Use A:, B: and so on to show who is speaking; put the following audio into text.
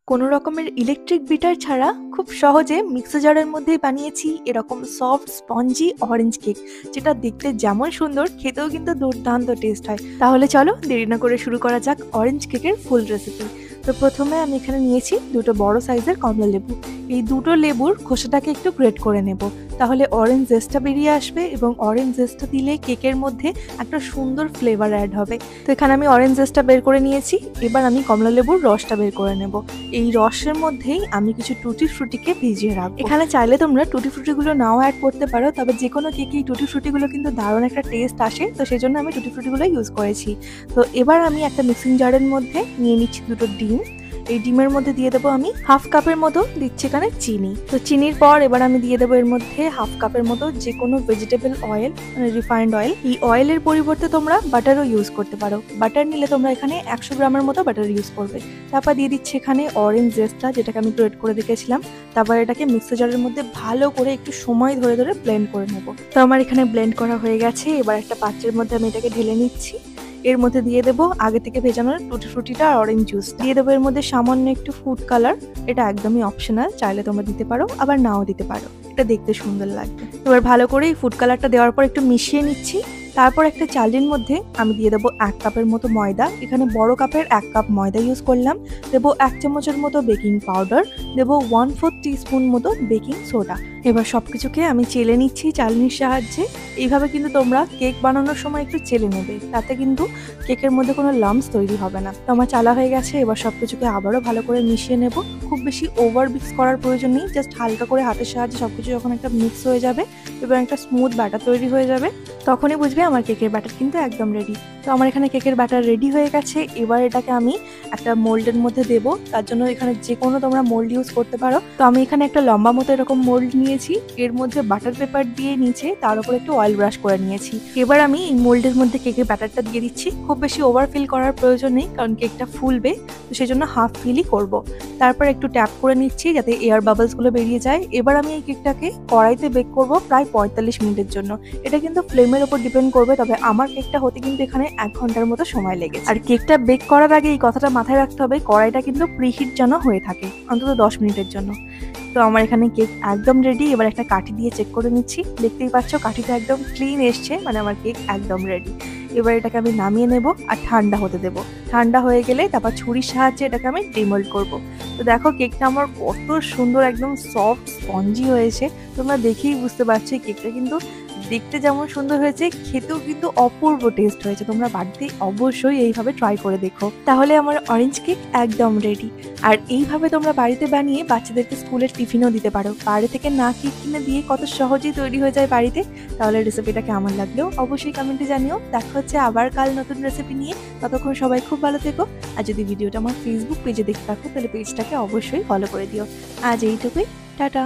A: কোনো রকমের electric bitter ছাড়া খুব সহজে মিক্সার জারের মধ্যেই বানিয়েছি এরকম সফট স্পঞ্জি অরেঞ্জ কেক, যেটা দেখতে যেমন সুন্দর খেতেও কিন্তু দুর্দান্ত টেস্ট হয়। তাহলে চলো দেরি না করে শুরু করা যাক অরেঞ্জ কেকের ফুল রেসিপি। তো প্রথমে আমি এখানে নিয়েছি দুটো বড় সাইজের কমলা লেবু। এই দুটো লেবুর খোসাটাকে একটু গ্রেট করে নেব, তাহলে অরেঞ্জ জেসটা বেরিয়ে আসবে এবং অরেঞ্জ জেসটা দিলে কেকের মধ্যে একটা সুন্দর ফ্লেভার অ্যাড হবে। তো এখানে আমি অরেঞ্জ জেসটা বের করে নিয়েছি, এবার আমি কমলা লেবুর রসটা বের করে নেব। এই রসের মধ্যেই আমি কিছু টুটি ফ্রুটিকে ভিজিয়ে রাখবো। এখানে চাইলে তোমরা টুটি ফ্রুটিগুলো নাও অ্যাড করতে পারো, তবে যে কোনো কেকেই টুটি ফ্রুটিগুলো কিন্তু দারুণ একটা টেস্ট আসে, তো সেই জন্য আমি টুটি ফ্রুটিগুলো ইউজ করেছি। তো এবার আমি একটা মিক্সিং জারের মধ্যে নিয়ে নিচ্ছি দুটো ডিম। এই ডিমের মধ্যে দিয়ে দেবো আমি হাফ কাপের মতো দিচ্ছি এখানে চিনি। তো চিনির পর এবার আমি দিয়ে দেবো এর মধ্যে হাফ কাপের মতো যে কোনো ভেজিটেবল অয়েল, মানে রিফাইন্ড অয়েল। এই অয়েলের পরিবর্তে তোমরা বাটারও ইউজ করতে পারো। বাটার নিলে তোমরা এখানে 100 গ্রামের মতো বাটার ইউজ করবে। তারপর দিয়ে দিচ্ছি এখানে অরেঞ্জ জেসটা, যেটাকে আমি গ্রেট করে রেখেছিলাম। তারপর এটাকে মিক্সার জারের মধ্যে ভালো করে একটু সময় ধরে ধরে ব্লেন্ড করে নেবো। তো আমার এখানে ব্লেন্ড করা হয়ে গেছে। এবার একটা পাত্রের মধ্যে আমি এটাকে ঢেলে নিচ্ছি। এর মধ্যে দিয়ে দেবো আগে থেকে ভেজানো টুটি ফ্রুটিটা আর অরেঞ্জ জুস দিয়ে দেবো। এর মধ্যে সামান্য একটু ফুড কালার, এটা একদমই অপশনাল, চাইলে তোমরা দিতে পারো আবার নাও দিতে পারো, এটা দেখতে সুন্দর লাগবে। এবার ভালো করে এই ফুড কালারটা দেওয়ার পর একটু মিশিয়ে নিচ্ছি। তারপর একটা চালনির মধ্যে আমি দিয়ে দেবো 1 কাপের মতো ময়দা। এখানে বড় কাপের 1 কাপ ময়দা ইউজ করলাম। দেবো 1 চামচের মতো বেকিং পাউডার, দেবো 1/4 টিস্পুন মতো বেকিং সোডা। এবার সবকিছুকে আমি চেলে নিচ্ছি চালনির সাহায্যে। এইভাবে কিন্তু তোমরা কেক বানানোর সময় একটু চেলে নেবে, তাতে কিন্তু কেকের মধ্যে কোনো লাম্পস তৈরি হবে না। তো আমার চালা হয়ে গেছে। এবার সবকিছুকে আবারও ভালো করে মিশিয়ে নেব। খুব বেশি ওভার মিক্স করার প্রয়োজন নেই, জাস্ট হালকা করে হাতের সাহায্যে সবকিছু যখন একটা মিক্স হয়ে যাবে এবং একটা স্মুথ ব্যাটার তৈরি হয়ে যাবে, তখনই বুঝবে আমার কেকের ব্যাটার কিন্তু একদম রেডি। তো আমার এখানে কেকের ব্যাটার রেডি হয়ে গেছে। এবার এটাকে আমি একটা মোল্ডের মধ্যে দেবো। তার জন্য এখানে যে কোনো তোমরা মোল্ড ইউজ করতে পারো। তো আমি এখানে একটা লম্বা মতো এরকম মোল্ড নিয়েছি, এর মধ্যে বাটার পেপার দিয়ে নিচে তার উপর একটু অয়েল ব্রাশ করে নিয়েছি। এবার আমি এই মোল্ডের মধ্যে কেকের ব্যাটারটা দিয়ে দিচ্ছি। খুব বেশি ওভার ফিল করার প্রয়োজন নেই, কারণ কেকটা ফুলবে, তো সেই জন্য হাফ ফিলই করব। তারপর একটু ট্যাপ করে নিচ্ছি যাতে এয়ার বাবলসগুলো বেরিয়ে যায়। এবার আমি এই কেকটাকে কড়াইতে বেক করব প্রায় 45 মিনিটের জন্য। এটা কিন্তু ফ্লেমের উপর ডিপেন্ড করবে, তবে আমার কেকটা হতে কিন্তু এখানে 1 ঘন্টার মতো সময় লেগেছে। আর কেকটা বেক করার আগে এই কথাটা মাথায় রাখতে হবে, কড়াইটা কিন্তু প্রিহিট যেন হয়ে থাকে অন্তত 10 মিনিটের জন্য। তো আমার এখানে কেক একদম রেডি। এবার একটা কাঠি দিয়ে চেক করে নিচ্ছি। দেখতেই পাচ্ছ কাঠিটা একদম ক্লিন এসছে, মানে আমার কেক একদম রেডি। এবার এটাকে আমি নামিয়ে নেব আর ঠান্ডা হতে দেবো। ঠান্ডা হয়ে গেলে তারপর ছুরির সাহায্যে এটাকে আমি ডিমোল্ড করব। তো দেখো কেকটা আমার কত সুন্দর একদম সফট স্পঞ্জি হয়েছে। তোমরা দেখেই বুঝতে পারছো কেকটা কিন্তু দেখতে যেমন সুন্দর হয়েছে, খেতেও কিন্তু অপূর্ব টেস্ট হয়েছে। তোমরা বাড়িতে অবশ্যই এইভাবে ট্রাই করে দেখো, তাহলে আমার অরেঞ্জ কেক একদম রেডি। আর এইভাবে তোমরা বাড়িতে বানিয়ে বাচ্চাদেরকে স্কুলের টিফিনও দিতে পারো। বাইরে থেকে না কেক কিনে দিয়ে কত সহজেই তৈরি হয়ে যায় বাড়িতে। তাহলে রেসিপিটা কেমন লাগলেও অবশ্যই কমেন্টে জানিও। দেখা হচ্ছে আবার কাল নতুন রেসিপি নিয়ে। ততক্ষণ সবাই খুব ভালো থেকো। আর যদি ভিডিওটা আমার ফেসবুক পেজে দেখে থাকো তাহলে পেজটাকে অবশ্যই ফলো করে দিও। আজ এইটুকুই, টাটা।